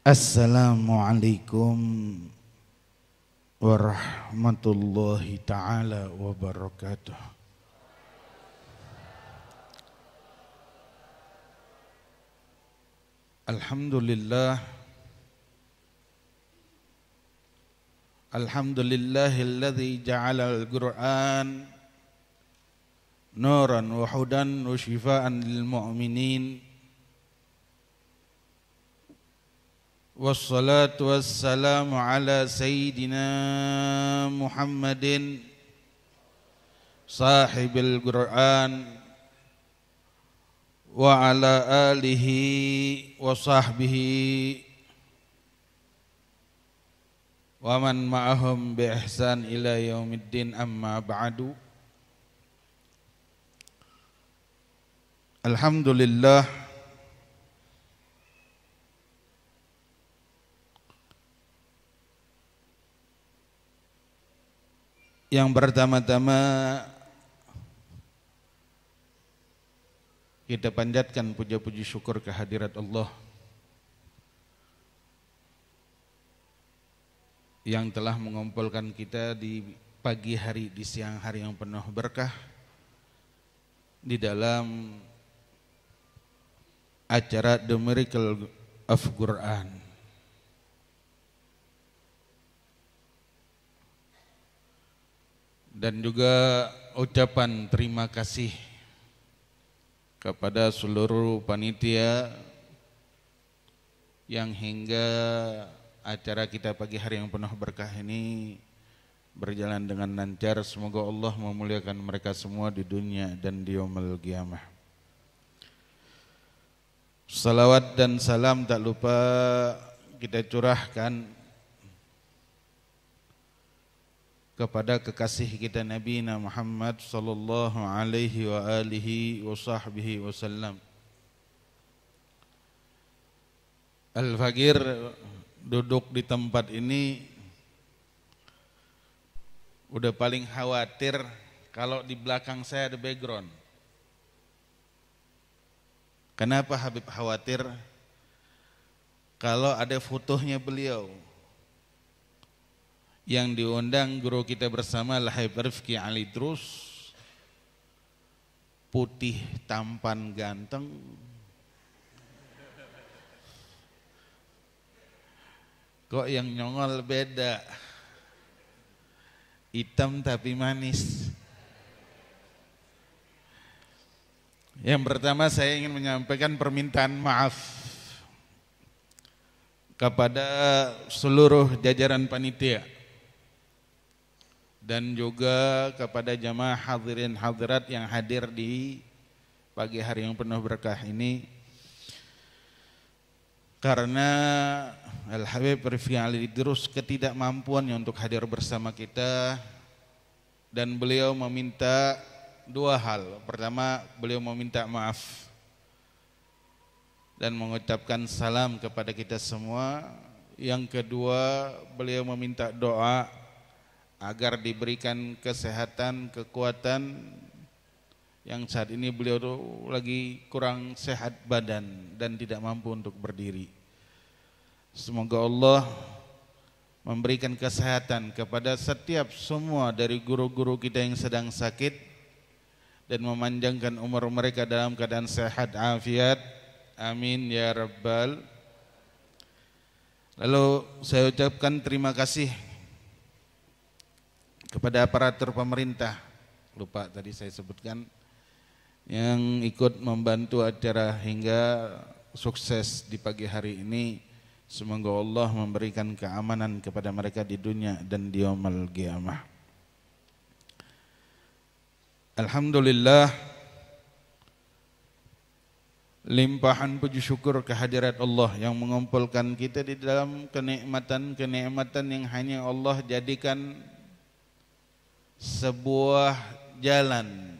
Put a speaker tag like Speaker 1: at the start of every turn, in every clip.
Speaker 1: Assalamualaikum warahmatullahi ta'ala wabarakatuh. Alhamdulillah, alhamdulillahilladzi ja'ala al-Qur'an nuran wa hudan wa shifaan lil mu'minin. Wassalatu wassalamu ala sayyidina Muhammadin sahibil Qur'an wa ala alihi wa sahbihi wa man ma'ahum bi ihsan ila yaumiddin, amma ba'du. Alhamdulillah, yang pertama-tama kita panjatkan puja-puji syukur kehadirat Allah yang telah mengumpulkan kita di pagi hari, di siang hari yang penuh berkah di dalam acara The Miracle of Quran. Dan juga ucapan terima kasih kepada seluruh panitia yang hingga acara kita pagi hari yang penuh berkah ini berjalan dengan lancar. Semoga Allah memuliakan mereka semua di dunia dan di yaumul qiyamah. Salawat dan salam tak lupa kita curahkan kepada kekasih kita Nabi Muhammad sallallahu alaihi wa alihi wa sahbihi wasallam. Al-Fakir duduk di tempat ini udah paling khawatir kalau di belakang saya ada background. Kenapa Habib khawatir? Kalau ada fotonya beliau yang diundang guru kita bersama Al-Habib Rifki Ali Idrus, putih, tampan, ganteng, kok yang nyongol beda, hitam tapi manis. Yang pertama saya ingin menyampaikan permintaan maaf kepada seluruh jajaran panitia dan juga kepada jamaah hadirin hadirat yang hadir di pagi hari yang penuh berkah ini, karena Al-Habib Rifki Ali Idrus ketidakmampuannya untuk hadir bersama kita, dan beliau meminta dua hal. Pertama, beliau meminta maaf dan mengucapkan salam kepada kita semua. Yang kedua, beliau meminta doa agar diberikan kesehatan, kekuatan, yang saat ini beliau lagi kurang sehat badan dan tidak mampu untuk berdiri. Semoga Allah memberikan kesehatan kepada setiap semua dari guru-guru kita yang sedang sakit dan memanjangkan umur mereka dalam keadaan sehat afiat. Amin ya rabbal. Lalu saya ucapkan terima kasih kepada aparatur pemerintah, lupa tadi saya sebutkan, yang ikut membantu acara hingga sukses di pagi hari ini. Semoga Allah memberikan keamanan kepada mereka di dunia dan di yaumul qiyamah. Alhamdulillah, limpahan puji syukur kehadirat Allah yang mengumpulkan kita di dalam kenikmatan-kenikmatan yang hanya Allah jadikan sebuah jalan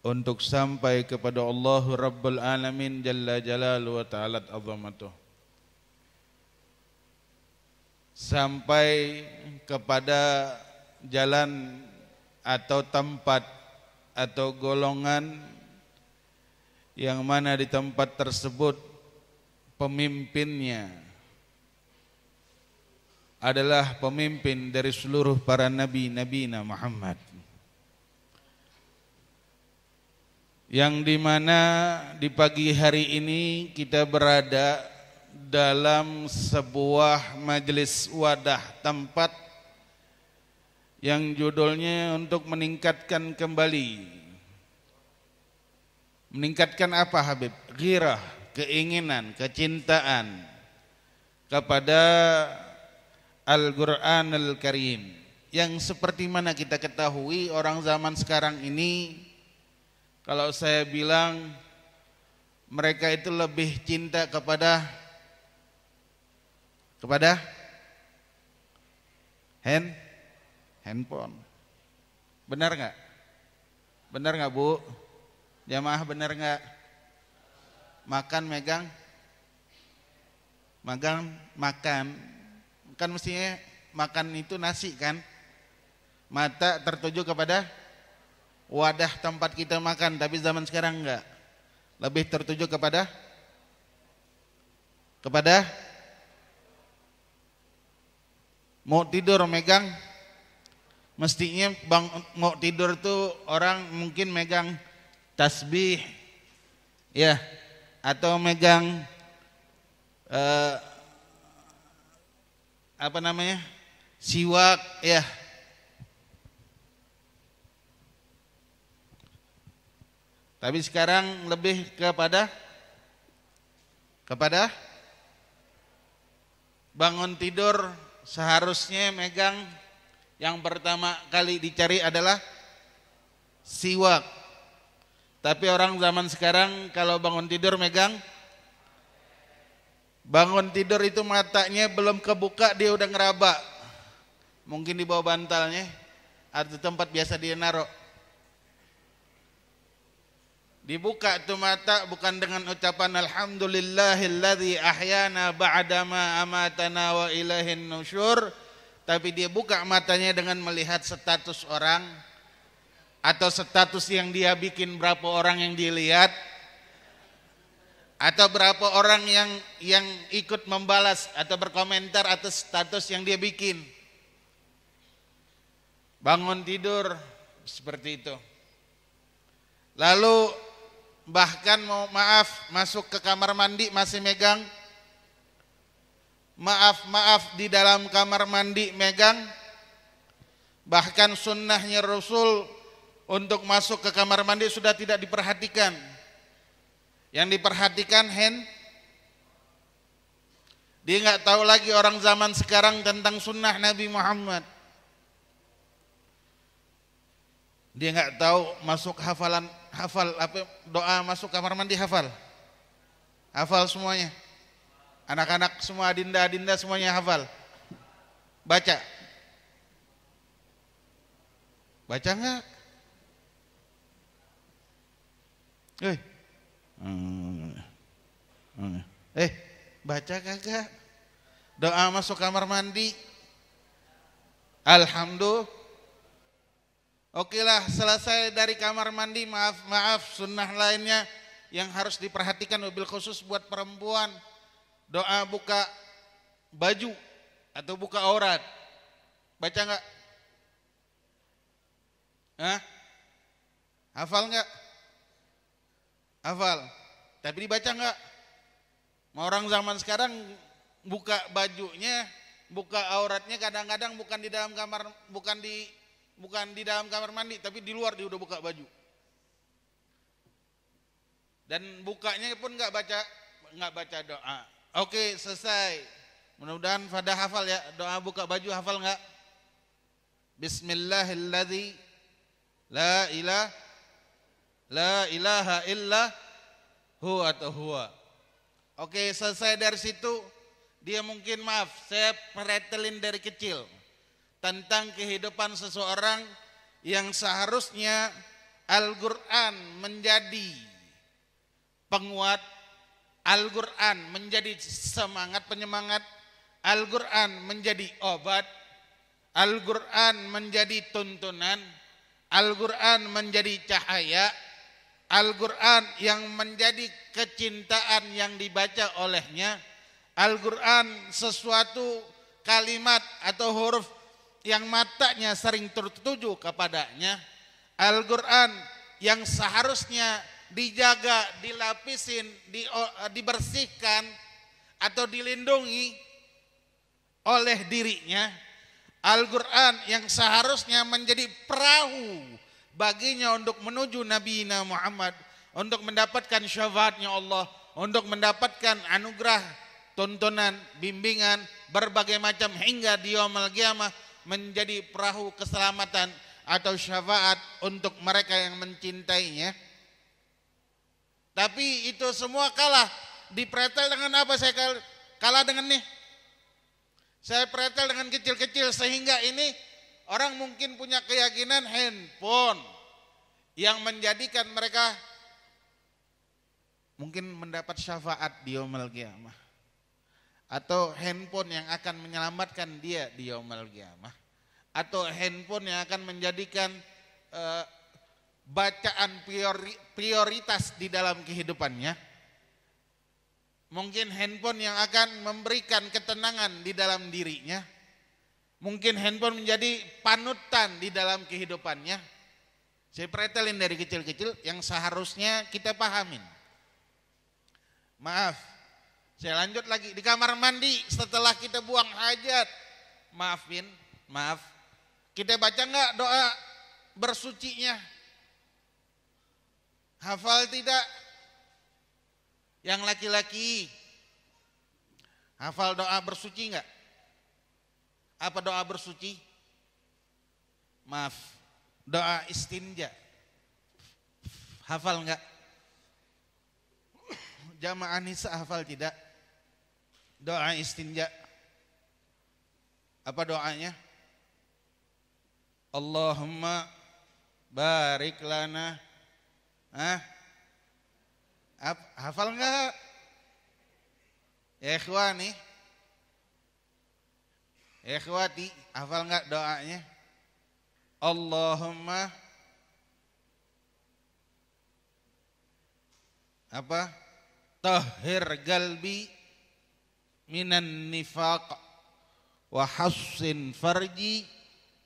Speaker 1: untuk sampai kepada Allah Rabbul Alamin Jalla Jalaluhu wa Ta'ala Azamatuh, sampai kepada jalan atau tempat atau golongan yang mana di tempat tersebut pemimpinnya adalah pemimpin dari seluruh para nabi Muhammad, yang dimana di pagi hari ini kita berada dalam sebuah majelis wadah, tempat yang judulnya untuk meningkatkan kembali. Meningkatkan apa Habib? Ghirah, keinginan, kecintaan kepada Al-Quran Al-Karim, yang seperti mana kita ketahui orang zaman sekarang ini, kalau saya bilang mereka itu lebih cinta kepada handphone. Benar nggak? Benar nggak Bu? Jamaah benar nggak? Makan megang, makan. Kan mestinya makan itu nasi kan? Mata tertuju kepada wadah tempat kita makan, tapi zaman sekarang enggak. Lebih tertuju kepada mau tidur megang. Mestinya mau tidur tuh orang mungkin megang tasbih ya, atau megang siwak ya. Tapi sekarang lebih kepada bangun tidur seharusnya megang, yang pertama kali dicari adalah siwak. Tapi orang zaman sekarang kalau bangun tidur megang, bangun tidur itu matanya belum kebuka dia udah ngeraba, mungkin di bawah bantalnya atau tempat biasa dia naruh. Dibuka tuh mata bukan dengan ucapan alhamdulillahilladzi ahyana ba'dama amatana wa ilaihin nusyur, tapi dia buka matanya dengan melihat status orang, atau status yang dia bikin, berapa orang yang dilihat, atau berapa orang yang ikut membalas atau berkomentar atas status yang dia bikin. Bangun tidur seperti itu. Lalu bahkan masuk ke kamar mandi masih megang, maaf di dalam kamar mandi megang. Bahkan sunnahnya Rasul untuk masuk ke kamar mandi sudah tidak diperhatikan. Yang diperhatikan dia nggak tahu lagi orang zaman sekarang tentang sunnah Nabi Muhammad. Dia nggak tahu masuk hafal apa doa masuk kamar mandi, hafal semuanya. Anak-anak semua, adinda semuanya hafal. Baca nggak? Baca kagak? Doa masuk kamar mandi, alhamdulillah. Oke lah, selesai dari kamar mandi, maaf sunnah lainnya yang harus diperhatikan mobil khusus buat perempuan, doa buka baju atau buka aurat. Baca nggak? Hafal nggak? Hafal. Tapi dibaca nggak? Orang zaman sekarang buka bajunya, buka auratnya kadang-kadang bukan di dalam kamar, bukan di dalam kamar mandi, tapi di luar dia udah buka baju. Dan bukanya pun nggak baca doa. Oke, selesai. Mudah-mudahan pada hafal ya, doa buka baju hafal nggak? Bismillahilladzi la ilaha illa huwa atau huwa. Oke, selesai dari situ dia mungkin saya meretelin dari kecil tentang kehidupan seseorang yang seharusnya Al-Quran menjadi penguat, Al-Quran menjadi semangat penyemangat, Al-Quran menjadi obat, Al-Quran menjadi tuntunan, Al-Quran menjadi cahaya. Al-Quran yang menjadi kecintaan yang dibaca olehnya, Al-Quran sesuatu kalimat atau huruf yang matanya sering tertuju kepadanya, Al-Quran yang seharusnya dijaga, dilapisin, dibersihkan atau dilindungi oleh dirinya, Al-Quran yang seharusnya menjadi perahu baginya untuk menuju Nabi Muhammad, untuk mendapatkan syafaatnya Allah, untuk mendapatkan anugerah, tuntunan, bimbingan, berbagai macam hingga di yaumul qiyamah menjadi perahu keselamatan atau syafaat untuk mereka yang mencintainya. Tapi itu semua kalah, dipretel dengan apa? Saya kalah dengan nih. Saya pretel dengan kecil-kecil sehingga ini orang mungkin punya keyakinan handphone yang menjadikan mereka mungkin mendapat syafaat di yaumul qiyamah, atau handphone yang akan menyelamatkan dia di yaumul qiyamah, atau handphone yang akan menjadikan bacaan prioritas di dalam kehidupannya. Mungkin handphone yang akan memberikan ketenangan di dalam dirinya. Mungkin handphone menjadi panutan di dalam kehidupannya. Saya pretelin dari kecil-kecil yang seharusnya kita pahamin. Maaf, saya lanjut lagi. Di kamar mandi setelah kita buang hajat, maaf, kita baca enggak doa bersucinya? Hafal tidak? Yang laki-laki hafal doa bersuci enggak? Apa doa bersuci? Maaf, doa istinja. Hafal enggak? Jamaah nisa hafal tidak? Doa istinja. Apa doanya? Allahumma barik lana. Hafal enggak? Ya ikhwani, ya ikhwati, hafal enggak doanya? Allahumma apa? Tahhir galbi minan nifaq wa hassin farji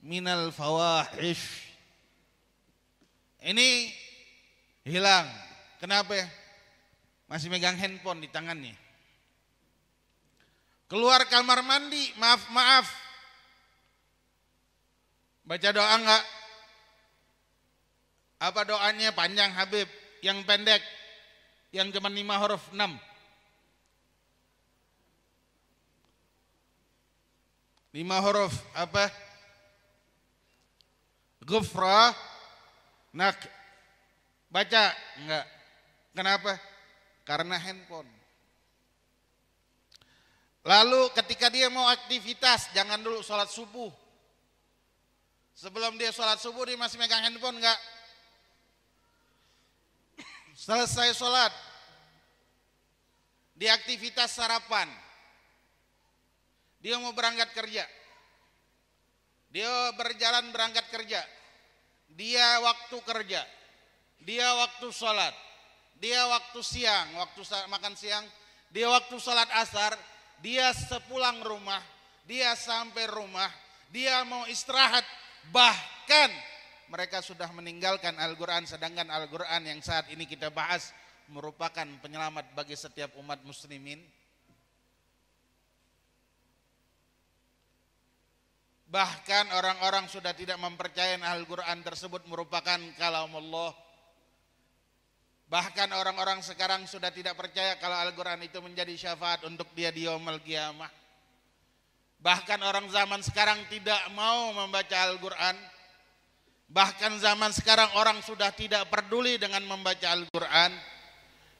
Speaker 1: minal fawahish. Ini hilang. Kenapa ya? Masih megang handphone di tangannya. Keluar kamar mandi, maaf. Baca doa enggak? Apa doanya? Panjang Habib, yang pendek, yang cuma 5 huruf 6. 5 huruf apa? Ghufranak. Baca enggak? Kenapa? Karena handphone. Lalu ketika dia mau aktivitas, jangan dulu sholat subuh. Sebelum dia sholat subuh dia masih megang handphone enggak? Selesai sholat, di aktivitas sarapan, dia mau berangkat kerja, dia berjalan berangkat kerja, dia waktu kerja, dia waktu sholat, dia waktu siang, waktu makan siang, dia waktu sholat asar, dia sepulang rumah, dia sampai rumah, dia mau istirahat, bahkan mereka sudah meninggalkan Al-Quran, sedangkan Al-Quran yang saat ini kita bahas merupakan penyelamat bagi setiap umat muslimin. Bahkan orang-orang sudah tidak mempercayai Al-Quran tersebut merupakan kalamullah. Bahkan orang-orang sekarang sudah tidak percaya kalau Al-Quran itu menjadi syafaat untuk dia di yaumul qiyamah. Bahkan orang zaman sekarang tidak mau membaca Al-Quran. Bahkan zaman sekarang orang sudah tidak peduli dengan membaca Al-Quran.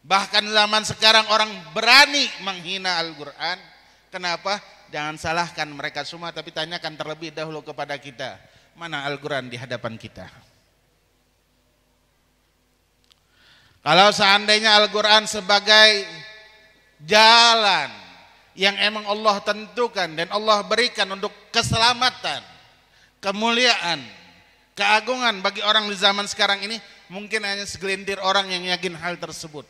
Speaker 1: Bahkan zaman sekarang orang berani menghina Al-Quran. Kenapa? Jangan salahkan mereka semua, tapi tanyakan terlebih dahulu kepada kita, mana Al-Quran di hadapan kita? Kalau seandainya Al-Quran sebagai jalan yang emang Allah tentukan dan Allah berikan untuk keselamatan, kemuliaan, keagungan bagi orang di zaman sekarang ini, mungkin hanya segelintir orang yang yakin hal tersebut.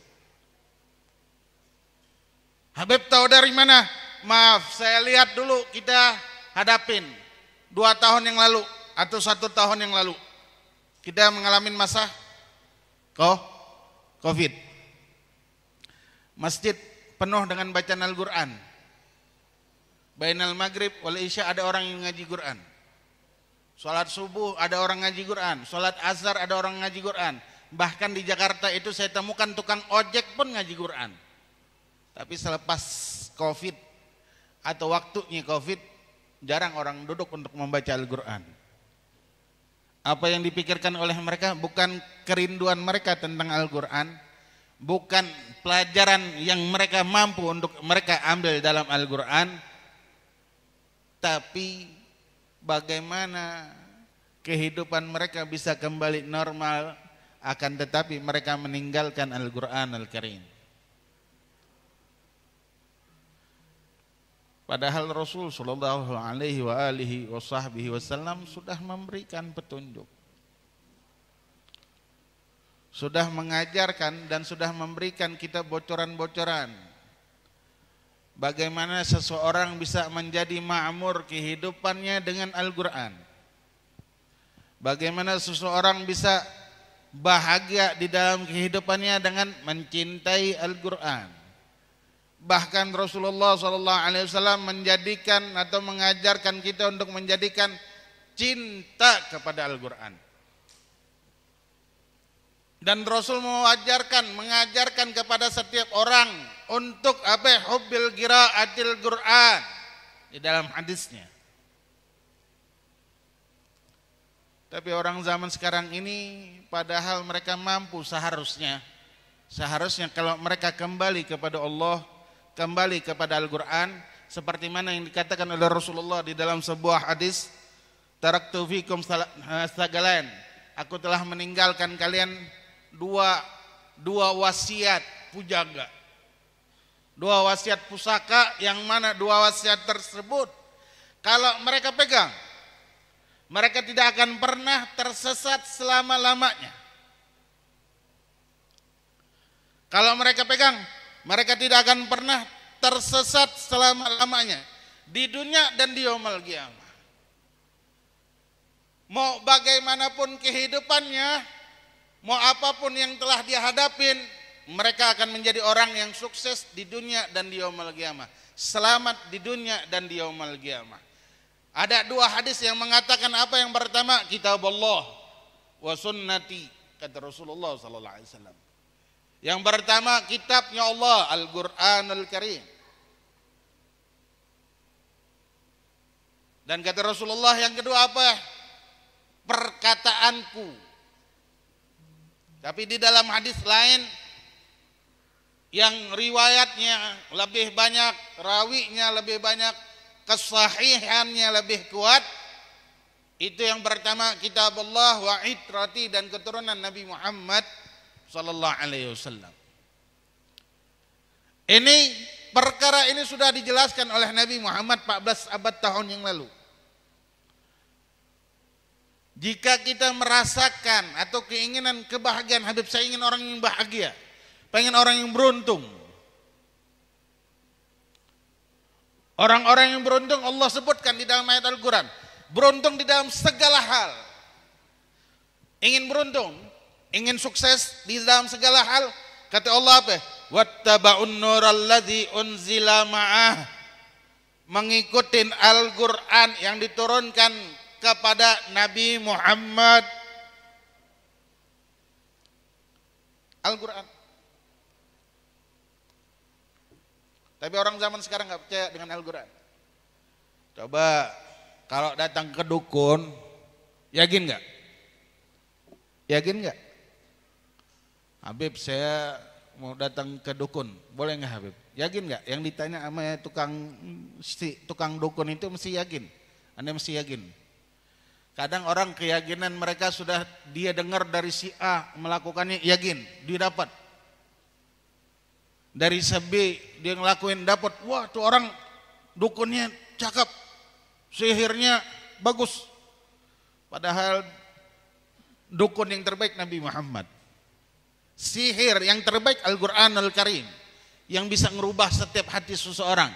Speaker 1: Habib tahu dari mana? Maaf, saya lihat dulu kita hadapin 2 tahun yang lalu atau 1 tahun yang lalu. Kita mengalami masa Covid. Masjid penuh dengan bacaan Al-Quran. Bainal maghrib wal isya ada orang yang ngaji Quran. Salat subuh ada orang ngaji Quran. Salat azhar ada orang ngaji Quran. Bahkan di Jakarta itu saya temukan tukang ojek pun ngaji Quran. Tapi selepas Covid atau waktunya Covid, jarang orang duduk untuk membaca Al-Quran. Apa yang dipikirkan oleh mereka bukan kerinduan mereka tentang Al-Quran, bukan pelajaran yang mereka mampu untuk mereka ambil dalam Al-Quran, tapi bagaimana kehidupan mereka bisa kembali normal, akan tetapi mereka meninggalkan Al-Quran Al-Karim. Padahal Rasul sallallahu alaihi wasallam sudah memberikan petunjuk, sudah mengajarkan dan sudah memberikan kita bocoran-bocoran bagaimana seseorang bisa menjadi makmur kehidupannya dengan Al-Quran, bagaimana seseorang bisa bahagia di dalam kehidupannya dengan mencintai Al-Quran. Bahkan Rasulullah SAW menjadikan atau mengajarkan kita untuk menjadikan cinta kepada Al-Quran. Dan Rasul mengajarkan kepada setiap orang untuk hubbil qiraatil Quran di dalam hadisnya. Tapi orang zaman sekarang ini padahal mereka mampu seharusnya kalau mereka kembali kepada Allah, kembali kepada Al-Quran, seperti mana yang dikatakan oleh Rasulullah di dalam sebuah hadis, taraktu fikum sagalain, aku telah meninggalkan kalian dua wasiat pujaga, 2 wasiat pusaka, yang mana 2 wasiat tersebut kalau mereka pegang, mereka tidak akan pernah tersesat selama-lamanya. Kalau mereka pegang, mereka tidak akan pernah tersesat selama-lamanya di dunia dan di yaumul qiyamah. Mau bagaimanapun kehidupannya, mau apapun yang telah dia hadapin, mereka akan menjadi orang yang sukses di dunia dan di yaumul qiyamah, selamat di dunia dan di yaumul qiyamah. Ada 2 hadis yang mengatakan apa? Yang pertama, kitabullah wa sunnati, kata Rasulullah sallallahu alaihi wasallam. Yang pertama kitabnya Allah, Al-Quran Al-Karim. Dan kata Rasulullah yang kedua apa? Perkataanku. Tapi di dalam hadis lain yang riwayatnya lebih banyak, rawinya lebih banyak, kesahihannya lebih kuat, itu yang pertama kitabullah wa itrati, dan keturunan Nabi Muhammad sallallahu alaihi wasallam. Ini perkara ini sudah dijelaskan oleh Nabi Muhammad 14 abad tahun yang lalu. Jika kita merasakan atau keinginan kebahagiaan, Habib saya ingin orang yang bahagia, pengen orang yang beruntung. Orang-orang yang beruntung Allah sebutkan di dalam ayat Al-Quran, beruntung di dalam segala hal. Ingin beruntung, ingin sukses di dalam segala hal, kata Allah apa? Wattaba'un nuralladzi unzila ma'ah, mengikuti Al-Quran yang diturunkan kepada Nabi Muhammad. Al-Quran. Tapi orang zaman sekarang gak percaya dengan Al-Quran. Coba kalau datang ke dukun, yakin gak? Yakin gak? Habib, saya mau datang ke dukun, boleh nggak Habib? Yakin nggak? Yang ditanya sama tukang dukun itu mesti yakin. Anda mesti yakin. Kadang orang keyakinan mereka sudah dia dengar dari si A melakukannya, yakin, dia dapat. Dari si B dia ngelakuin, dapat. Wah, tuh orang dukunnya cakep, sihirnya bagus. Padahal Dukun yang terbaik Nabi Muhammad. Sihir yang terbaik Al-Qur'anul Karim, yang bisa merubah setiap hati seseorang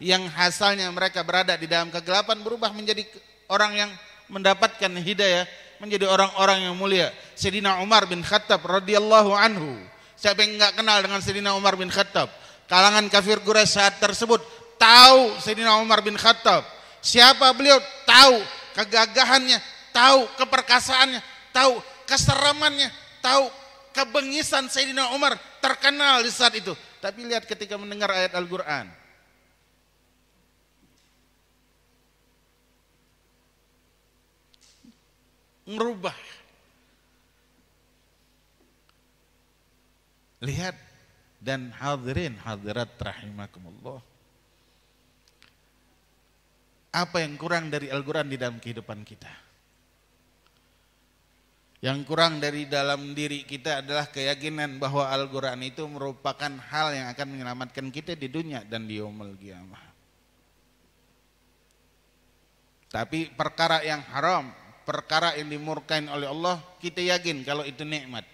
Speaker 1: yang asalnya mereka berada di dalam kegelapan berubah menjadi orang yang mendapatkan hidayah, menjadi orang-orang yang mulia. Sayyidina Umar bin Khattab radhiyallahu anhu. Siapa yang enggak kenal dengan Sayyidina Umar bin Khattab? Kalangan kafir Quraisy saat tersebut tahu Sayyidina Umar bin Khattab. Siapa beliau? Tahu kegagahannya, tahu keperkasaannya, tahu keseramannya, tahu kebengisan Sayyidina Umar terkenal di saat itu. Tapi lihat ketika mendengar ayat Al-Qur'an, merubah. Lihat, dan hadirin hadirat rahimakumullah, apa yang kurang dari Al-Quran di dalam kehidupan kita? Yang kurang dari dalam diri kita adalah keyakinan bahwa Al-Quran itu merupakan hal yang akan menyelamatkan kita di dunia dan di yaumul qiyamah. Tapi perkara yang haram, perkara yang dimurkain oleh Allah, kita yakin kalau itu nikmat.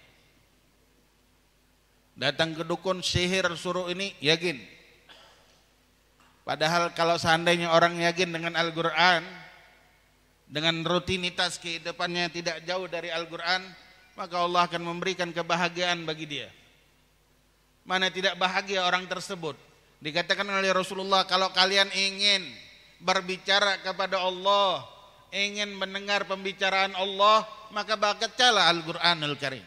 Speaker 1: Datang ke dukun sihir suruh ini, yakin. Padahal kalau seandainya orang yakin dengan Al-Quran, dengan rutinitas kehidupannya tidak jauh dari Al-Quran, maka Allah akan memberikan kebahagiaan bagi dia. Mana tidak bahagia orang tersebut. Dikatakan oleh Rasulullah, kalau kalian ingin berbicara kepada Allah, ingin mendengar pembicaraan Allah, maka bacalah Al-Quranul Karim.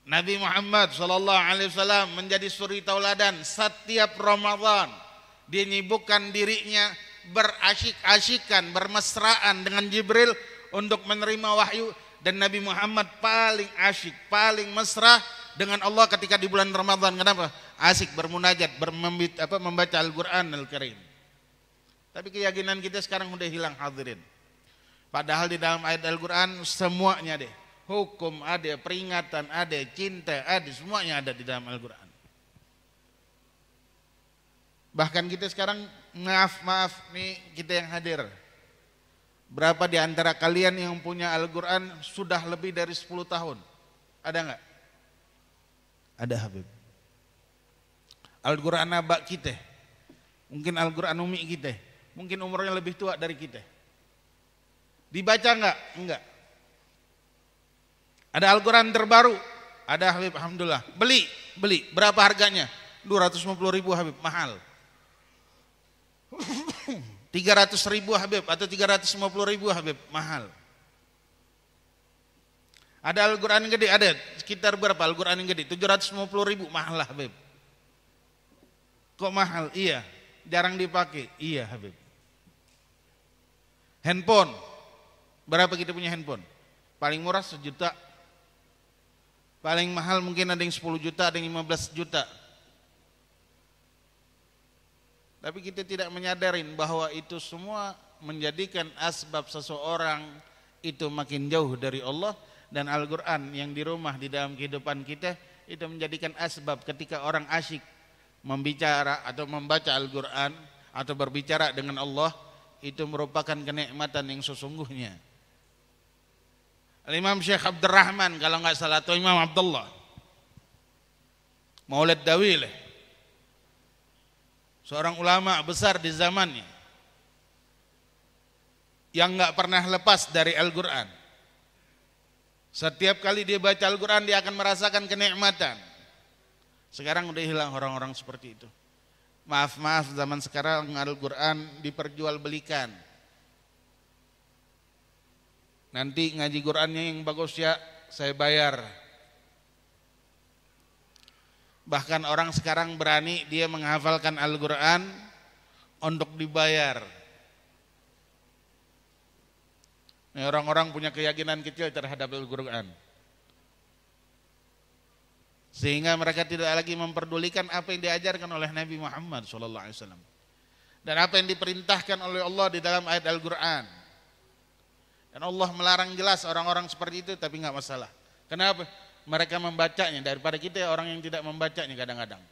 Speaker 1: Nabi Muhammad SAW menjadi suri tauladan. Setiap Ramadan dia menyibukkan dirinya berasyik-asyikan, bermesraan dengan Jibril untuk menerima wahyu. Dan Nabi Muhammad paling asyik, paling mesra dengan Allah ketika di bulan Ramadan. Kenapa? Asyik bermunajat, membaca Al-Quran Al-Karim. Tapi keyakinan kita sekarang sudah hilang hadirin. Padahal di dalam ayat Al-Quran semuanya deh. Hukum ada, peringatan ada, cinta ada, semuanya ada di dalam Al-Quran. Bahkan kita sekarang, maaf nih kita yang hadir, berapa di antara kalian yang punya Al-Quran sudah lebih dari 10 tahun? Ada enggak? Ada Habib. Al-Quran abak kita, mungkin Al-Quran umi kita, mungkin umurnya lebih tua dari kita. Dibaca enggak? Enggak. Ada Al-Quran terbaru, ada Habib, alhamdulillah. Beli. Berapa harganya? 250.000 Habib, mahal. 300.000 Habib atau 350.000 Habib, mahal. Ada Al-Quran yang gede, ada sekitar berapa Al-Quran yang gede? 750.000, mahal lah Habib. Kok mahal? Iya, jarang dipakai. Iya Habib. Handphone, berapa kita punya handphone? Paling murah 1 juta. Paling mahal mungkin ada yang 10 juta, ada yang 15 juta. Tapi kita tidak menyadarin bahwa itu semua menjadikan asbab seseorang itu makin jauh dari Allah. Dan Al-Quran yang di rumah di dalam kehidupan kita itu menjadikan asbab ketika orang asyik membicara atau membaca Al-Quran atau berbicara dengan Allah, itu merupakan kenikmatan yang sesungguhnya. Imam Syekh Abdurrahman kalau enggak salah, atau Imam Abdullah Maulid Dawileh, seorang ulama besar di zamannya yang enggak pernah lepas dari Al-Quran. Setiap kali dia baca Al-Quran dia akan merasakan kenikmatan. Sekarang udah hilang orang-orang seperti itu. Maaf zaman sekarang Al-Quran diperjualbelikan. Nanti ngaji Qurannya yang bagus ya, saya bayar. Bahkan orang sekarang berani dia menghafalkan Al-Quran untuk dibayar. Orang-orang punya keyakinan kecil terhadap Al-Quran, sehingga mereka tidak lagi memperdulikan apa yang diajarkan oleh Nabi Muhammad SAW dan apa yang diperintahkan oleh Allah di dalam ayat Al-Quran. Dan Allah melarang jelas orang-orang seperti itu, tapi enggak masalah. Kenapa? Mereka membacanya daripada kita orang yang tidak membacanya kadang-kadang.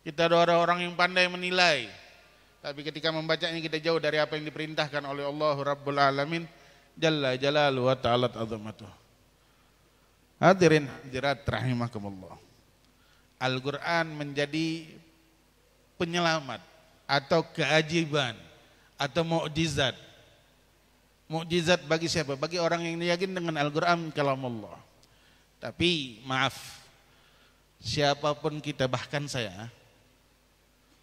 Speaker 1: Kita ada orang yang pandai menilai. Tapi ketika membacanya kita jauh dari apa yang diperintahkan oleh Allah Rabbul Alamin Jalla Jalaluhu wa ta'ala azamatuh. Hadirin hadirat rahimakumullah. Al-Quran menjadi penyelamat atau keajaiban atau mukjizat. Mukjizat bagi siapa? Bagi orang yang yakin dengan Al-Quran kalam Allah. Tapi maaf, siapapun kita, bahkan saya,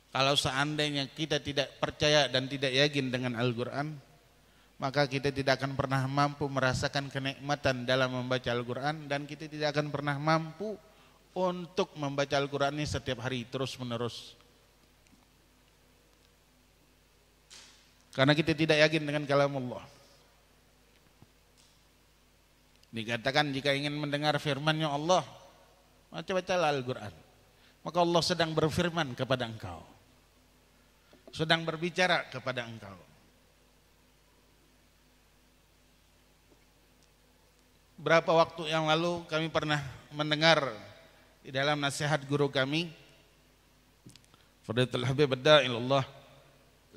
Speaker 1: kalau seandainya kita tidak percaya dan tidak yakin dengan Al-Quran, maka kita tidak akan pernah mampu merasakan kenikmatan dalam membaca Al-Quran, dan kita tidak akan pernah mampu untuk membaca Al-Quran ini setiap hari terus menerus. Karena kita tidak yakin dengan kalam Allah. Dikatakan jika ingin mendengar firman-Nya Allah, baca-bacalah Al-Quran. Maka Allah sedang berfirman kepada engkau, sedang berbicara kepada engkau. Berapa waktu yang lalu kami pernah mendengar di dalam nasihat guru kami, Fadilatul Habib Ad-Da'ilullah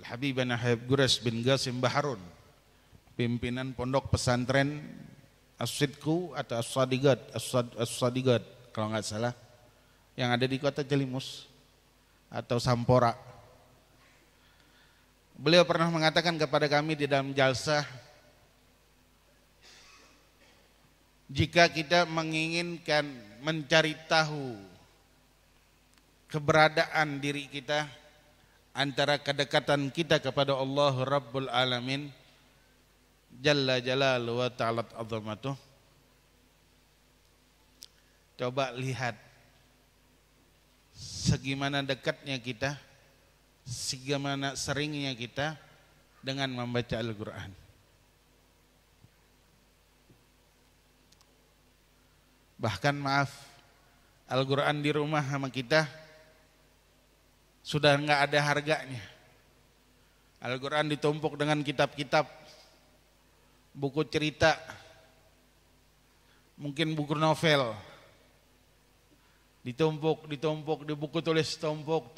Speaker 1: Al-Habibana Habib Gures bin Qasim Baharun, pimpinan pondok pesantren As-Sidku atau As-Sadiqat kalau nggak salah, yang ada di kota Jelimus atau Sampora. Beliau pernah mengatakan kepada kami di dalam jalsah, jika kita menginginkan mencari tahu keberadaan diri kita, antara kedekatan kita kepada Allah Rabbul Alamin Jalla Jalaluhu wa ta'ala azamatuh, coba lihat segimana dekatnya kita, segimana seringnya kita dengan membaca Al-Quran. Bahkan maaf, Al-Quran di rumah sama kita sudah enggak ada harganya. Al-Quran ditumpuk dengan kitab-kitab, buku cerita, mungkin buku novel, ditumpuk, di buku tulis tumpuk,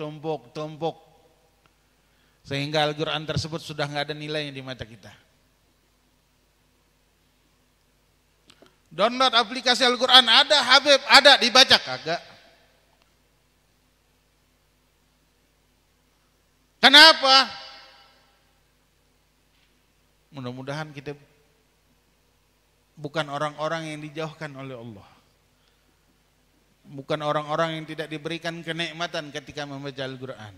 Speaker 1: sehingga Al-Quran tersebut sudah enggak ada nilainya di mata kita. Download aplikasi Al-Quran, ada Habib, ada dibaca, kagak. Kenapa? Mudah-mudahan kita bukan orang-orang yang dijauhkan oleh Allah, bukan orang-orang yang tidak diberikan kenikmatan ketika membaca Al-Quran.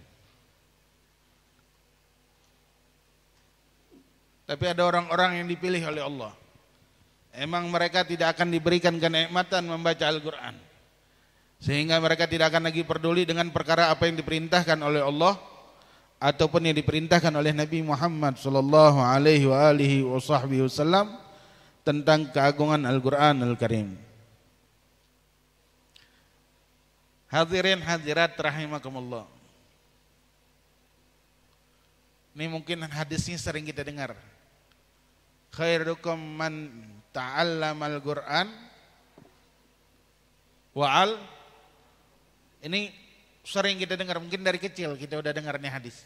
Speaker 1: Tapi ada orang-orang yang dipilih oleh Allah. Emang mereka tidak akan diberikan kenikmatan membaca Al-Quran, sehingga mereka tidak akan lagi peduli dengan perkara apa yang diperintahkan oleh Allah ataupun yang diperintahkan oleh Nabi Muhammad sallallahu alaihi wa alihi wasallam tentang keagungan Al-Quran Al-Karim. Hadirin hadirat rahimakumullah. Ini mungkin hadisnya sering kita dengar. Khairukum man ta'allamal Qur'an wa'al. Ini sering kita dengar, mungkin dari kecil kita udah dengar nih hadis.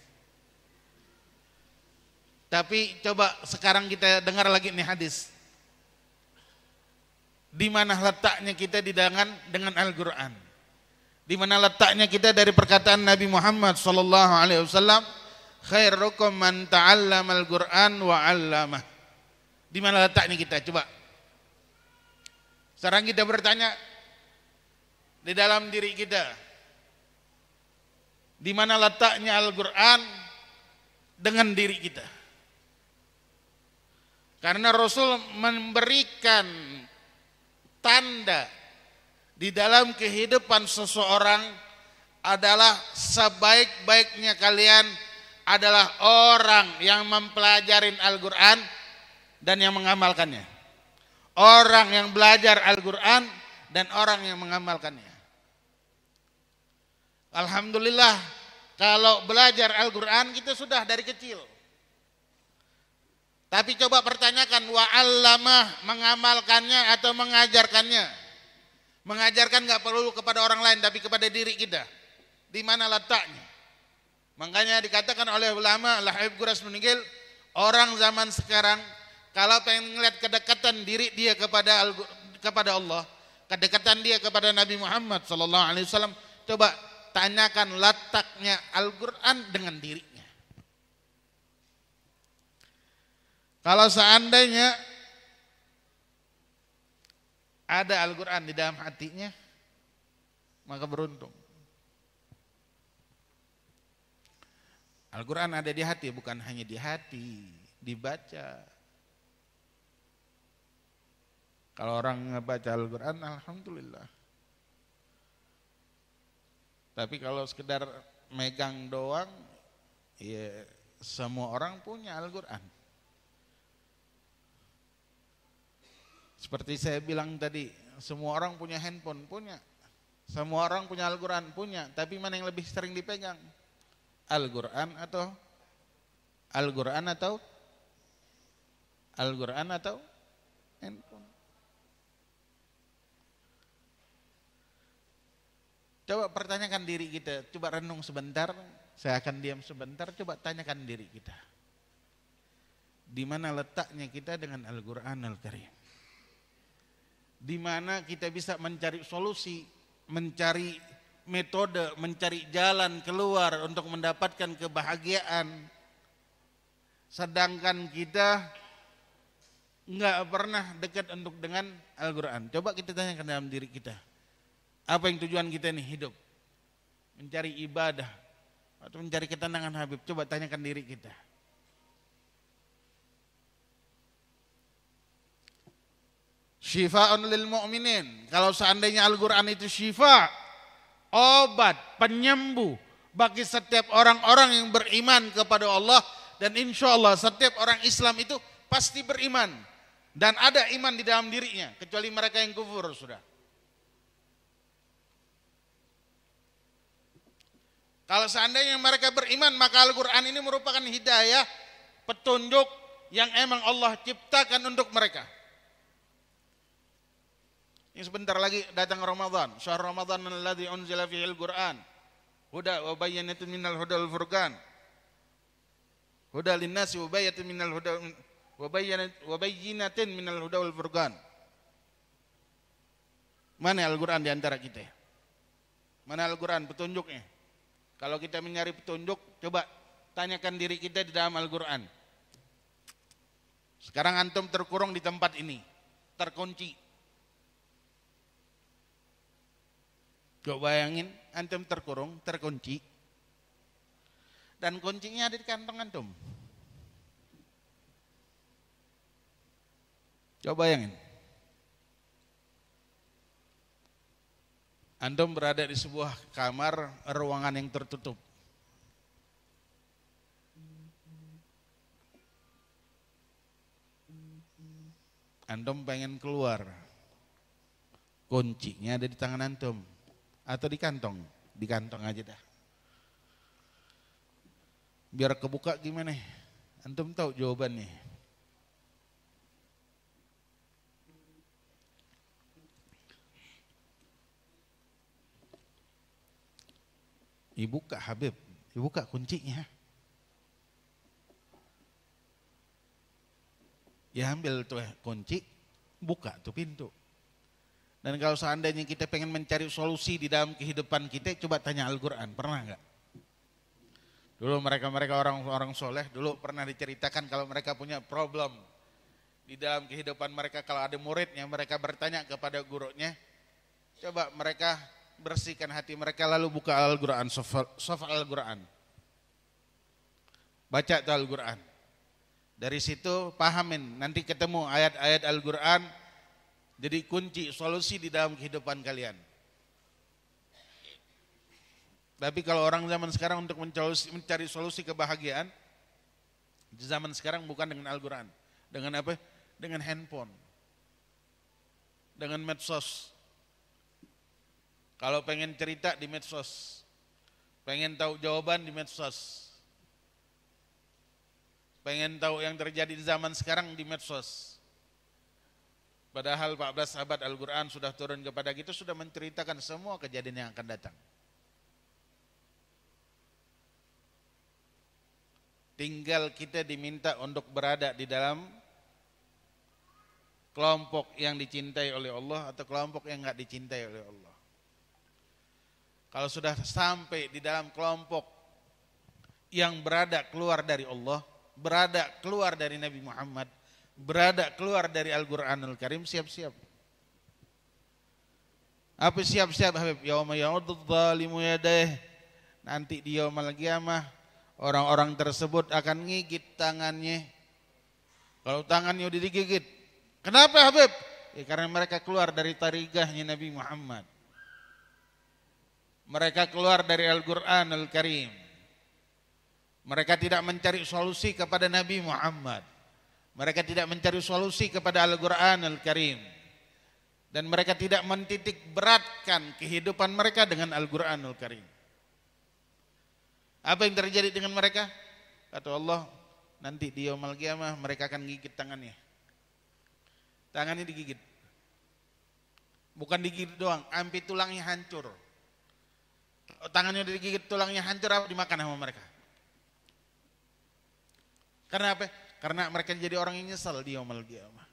Speaker 1: Tapi coba sekarang kita dengar lagi nih hadis. Di mana letaknya kita dengan Al-Qur'an? Di mana letaknya kita dari perkataan Nabi Muhammad sallallahu alaihi wasallam, khairukum man ta'allamal Qur'an wa 'allamah. Di mana letaknya kita? Coba. Sekarang kita bertanya di dalam diri kita, di mana letaknya Al-Quran dengan diri kita? Karena Rasul memberikan tanda di dalam kehidupan seseorang adalah sebaik-baiknya kalian adalah orang yang mempelajari Al-Quran dan yang mengamalkannya. Orang yang belajar Al-Quran dan orang yang mengamalkannya. Alhamdulillah, kalau belajar Al-Quran kita sudah dari kecil. Tapi coba pertanyakan, wa'allamah, mengamalkannya atau mengajarkannya? Mengajarkan gak perlu kepada orang lain, tapi kepada diri kita. Di mana letaknya? Makanya dikatakan oleh ulama, Al-Habib Guras meninggal, orang zaman sekarang kalau pengen ngeliat kedekatan diri dia kepada Allah, kedekatan dia kepada Nabi Muhammad sallallahu alaihi wasallam, coba tanyakan letaknya Al-Qur'an dengan dirinya. Kalau seandainya ada Al-Qur'an di dalam hatinya, maka beruntung. Al-Quran ada di hati, bukan hanya di hati, dibaca. Kalau orang ngebaca Al-Quran, alhamdulillah. Tapi kalau sekedar megang doang, ya semua orang punya Al-Quran. Seperti saya bilang tadi, semua orang punya handphone, punya. Semua orang punya Al-Quran, punya. Tapi mana yang lebih sering dipegang? Al-Quran atau handphone. Coba pertanyakan diri kita, coba renung sebentar, saya akan diam sebentar, coba tanyakan diri kita. Di mana letaknya kita dengan Al-Quran Al-Karim? Di mana kita bisa mencari solusi, mencari metode, mencari jalan keluar untuk mendapatkan kebahagiaan, sedangkan kita nggak pernah dekat untuk dengan Al-Quran. Coba kita tanyakan dalam diri kita, apa yang tujuan kita nih hidup? Mencari ibadah atau mencari ketenangan Habib? Coba tanyakan diri kita. Syifa'un lil mu'minin. Kalau seandainya Al-Quran itu syifa, obat, penyembuh bagi setiap orang-orang yang beriman kepada Allah, dan insya Allah setiap orang Islam itu pasti beriman dan ada iman di dalam dirinya, kecuali mereka yang kufur sudah. Kalau seandainya mereka beriman, maka Al-Quran ini merupakan hidayah, petunjuk yang emang Allah ciptakan untuk mereka. Ini sebentar lagi datang Ramadan. Syahr Ramadan alladzi unzila fihi al-Qur'an huda wa bayyinatin minal huda wal furqan. Huda lin-nasi wa bayyinatin minal huda wa bayyinatin minal huda wal furqan. Mana Al-Qur'an di antara kita? Mana Al-Qur'an petunjuknya? Kalau kita mencari petunjuk, coba tanyakan diri kita di dalam Al-Qur'an. Sekarang antum terkurung di tempat ini, terkunci. Coba bayangin, antum terkurung, terkunci, dan kuncinya ada di kantong antum. Coba bayangin, antum berada di sebuah kamar, ruangan yang tertutup. Antum pengen keluar, kuncinya ada di tangan antum. Atau di kantong aja dah. Biar kebuka gimana? Antum tahu jawabannya. Dibuka Habib, dibuka kuncinya. Ya ambil tuh kunci, buka tuh pintu. Dan kalau seandainya kita pengen mencari solusi di dalam kehidupan kita, coba tanya Al-Quran, pernah enggak? Dulu mereka orang-orang soleh, dulu pernah diceritakan kalau mereka punya problem di dalam kehidupan mereka, kalau ada muridnya, mereka bertanya kepada gurunya, coba mereka bersihkan hati mereka lalu buka Al-Quran, sof Al-Quran. Baca tuh Al-Quran. Dari situ pahamin, nanti ketemu ayat-ayat Al-Quran, jadi kunci solusi di dalam kehidupan kalian. Tapi kalau orang zaman sekarang untuk mencari solusi kebahagiaan, di zaman sekarang bukan dengan Al-Quran. Dengan apa? Dengan handphone. Dengan medsos. Kalau pengen cerita di medsos. Pengen tahu jawaban di medsos. Pengen tahu yang terjadi di zaman sekarang di medsos. Padahal 14 abad Al-Quran sudah turun kepada kita, sudah menceritakan semua kejadian yang akan datang. Tinggal kita diminta untuk berada di dalam kelompok yang dicintai oleh Allah atau kelompok yang enggak dicintai oleh Allah. Kalau sudah sampai di dalam kelompok yang berada keluar dari Allah, berada keluar dari Nabi Muhammad, berada keluar dari Al-Qur'anul Karim, siap-siap. Apa siap-siap Habib? Yauma ya'udzul zalimu yadaih. Nanti di yaumul qiyamah orang-orang tersebut akan ngigit tangannya. Kalau tangannya udah digigit, kenapa Habib? Ya, karena mereka keluar dari tarigahnya Nabi Muhammad. Mereka keluar dari Al-Qur'anul Karim. Mereka tidak mencari solusi kepada Nabi Muhammad. Mereka tidak mencari solusi kepada Al-Qur'anul Karim. Dan mereka tidak mentitik beratkan kehidupan mereka dengan Al-Qur'anul Karim. Apa yang terjadi dengan mereka? Kata Allah, nanti di yaumul qiyamah mereka akan gigit tangannya. Tangannya digigit. Bukan digigit doang, sampai tulangnya hancur. Tangannya digigit, tulangnya hancur, apa dimakan sama mereka? Karena apa? Karena mereka jadi orang yang nyesal di yaumul qiyamah.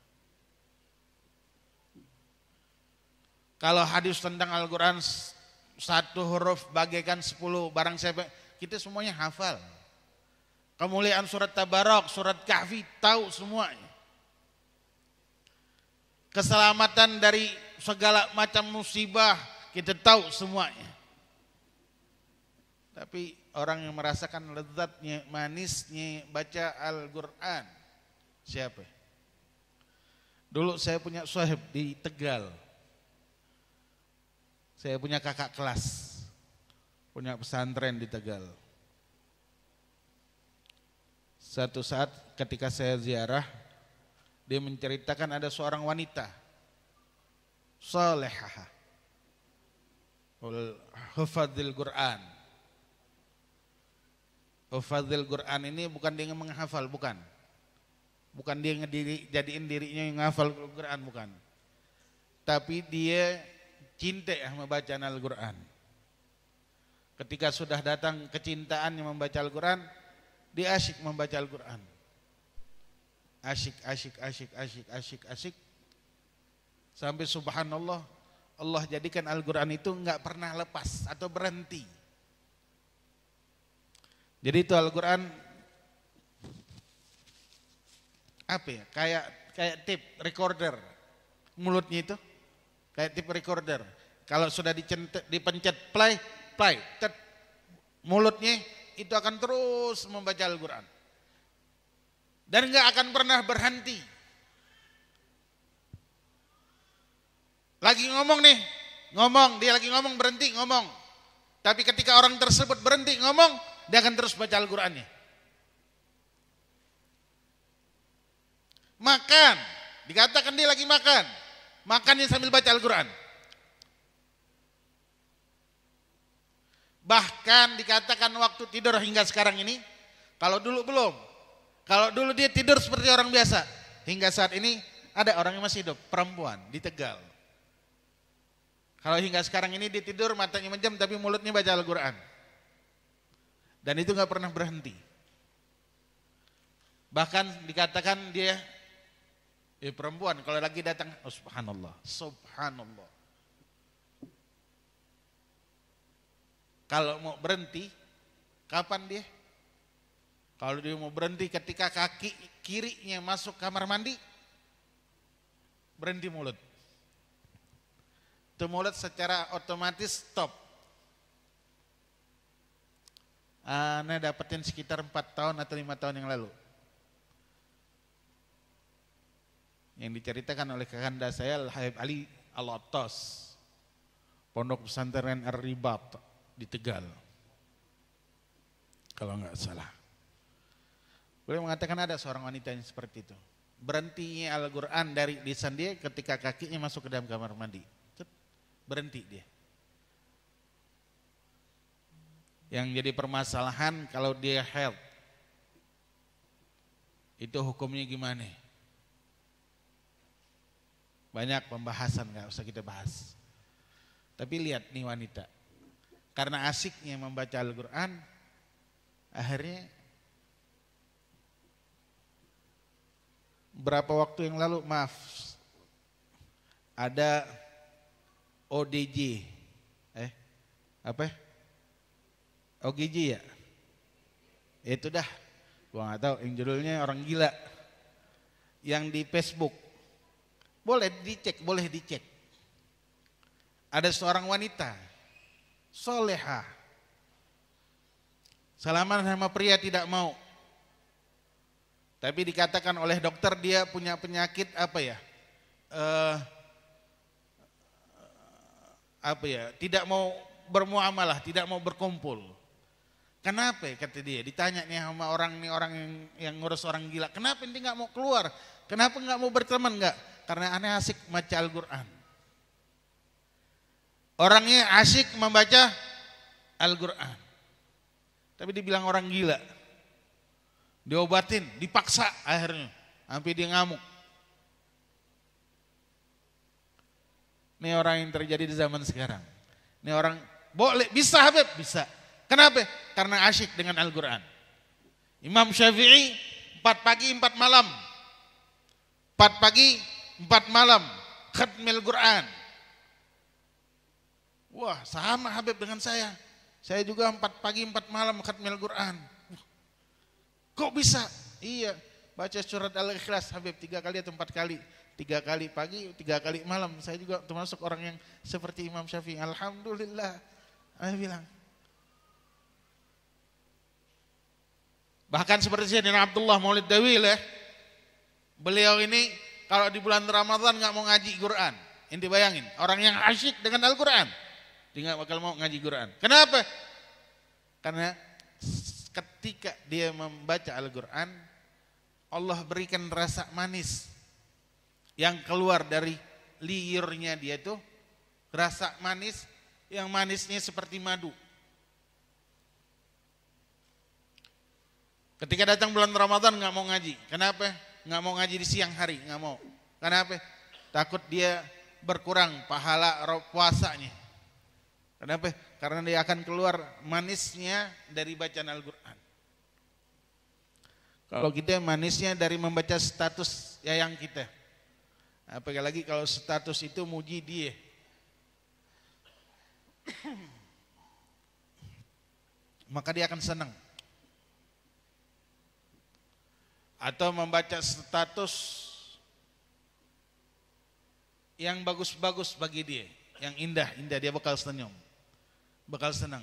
Speaker 1: Kalau hadis tentang Al-Quran satu huruf bagaikan 10 barang siapa, kita semuanya hafal. Kemuliaan surat Tabarak, surat Kahfi, tahu semuanya. Keselamatan dari segala macam musibah, kita tahu semuanya. Tapi orang yang merasakan lezatnya, manisnya baca Al-Quran, siapa? Dulu saya punya sahib di Tegal. Saya punya kakak kelas, punya pesantren di Tegal. Satu saat ketika saya ziarah, dia menceritakan ada seorang wanita salihah, hufadzil Quran. Hufadzil Quran ini bukan dia menghafal, bukan. Bukan dia jadiin dirinya yang menghafal Quran, bukan. Tapi dia cinta sama bacaan Al-Quran. Ketika sudah datang kecintaannya membaca Al-Quran, dia asyik membaca Al-Quran. Asyik. Sampai subhanallah, Allah jadikan Al-Quran itu enggak pernah lepas atau berhenti. Jadi itu Al-Quran apa ya? Kayak tape recorder. Mulutnya itu kayak tape recorder. Kalau sudah dipencet play, mulutnya itu akan terus membaca Al-Quran. Dan enggak akan pernah berhenti. Lagi ngomong nih, dia lagi ngomong, berhenti ngomong. Tapi ketika orang tersebut berhenti ngomong, dia akan terus baca Al-Qurannya. Makan, dikatakan dia lagi makan. Makannya sambil baca Al-Quran. Bahkan dikatakan waktu tidur hingga sekarang ini, kalau dulu belum. Kalau dulu dia tidur seperti orang biasa. Hingga saat ini ada orang yang masih hidup, perempuan di Tegal. Kalau hingga sekarang ini dia tidur matanya menjam tapi mulutnya baca Al-Quran. Dan itu gak pernah berhenti. Bahkan dikatakan dia perempuan kalau lagi datang, oh subhanallah. Kalau mau berhenti, kapan dia? Kalau dia mau berhenti ketika kaki kirinya masuk kamar mandi, berhenti mulut. Itu mulut secara otomatis stop. Ana dapetin sekitar 4 tahun atau 5 tahun yang lalu. Yang diceritakan oleh kakanda saya Al-Habib Ali Al-Attas, Pondok Pesantren Ar-Ribat di Tegal, kalau enggak salah. Beliau mengatakan ada seorang wanita yang seperti itu. Berhentinya Al-Quran dari lisan dia ketika kakinya masuk ke dalam kamar mandi. Berhenti dia. Yang jadi permasalahan kalau dia haid, itu hukumnya gimana? Banyak pembahasan, gak usah kita bahas. Tapi lihat nih wanita, karena asiknya membaca Al-Quran, akhirnya berapa waktu yang lalu, maaf, ada ODJ, apa? OGJ ya? Itu dah, gua nggak tahu. Yang judulnya orang gila, yang di Facebook, boleh dicek. Ada seorang wanita, solehah, salaman sama pria tidak mau. Tapi dikatakan oleh dokter dia punya penyakit tidak mau bermuamalah, tidak mau berkumpul. Kenapa? Kata dia, ditanya nih sama orang yang ngurus orang gila, kenapa ente nggak mau keluar? Kenapa nggak mau berteman? Nggak, karena aneh asik baca Al-Quran. Orangnya asik membaca Al-Quran, tapi dibilang orang gila. Diobatin, dipaksa akhirnya, sampai dia ngamuk. Ini orang yang terjadi di zaman sekarang. Ini orang boleh, bisa Habib, bisa. Kenapa? Karena asyik dengan Al-Quran. Imam Syafi'i 4 pagi 4 malam, 4 pagi 4 malam khatmil Quran. Wah, sama Habib dengan saya. Saya juga 4 pagi 4 malam khatmil Quran. Kok bisa? Iya, baca surat Al-Ikhlas Habib 3 kali atau 4 kali. 3 kali pagi, 3 kali malam. Saya juga termasuk orang yang seperti Imam Syafi'i. Alhamdulillah. Saya bilang. Bahkan seperti Sayyidina Abdullah Maulid Dawil ya. Beliau ini kalau di bulan Ramadan nggak mau ngaji Quran. Inti bayangin, orang yang asyik dengan Al-Quran, dia nggak bakal mau ngaji Quran. Kenapa? Karena ketika dia membaca Al-Quran, Allah berikan rasa manis yang keluar dari liurnya dia itu, rasa manis yang manisnya seperti madu. Ketika datang bulan Ramadan nggak mau ngaji. Kenapa? Nggak mau ngaji di siang hari, nggak mau. Kenapa? Takut dia berkurang pahala puasanya. Kenapa? Karena dia akan keluar manisnya dari bacaan Al-Quran. Kalau kita manisnya dari membaca status yayang kita. Apalagi kalau status itu muji dia. Maka dia akan senang. Atau membaca status yang bagus-bagus bagi dia, yang indah-indah, dia bakal senyum, bakal senang.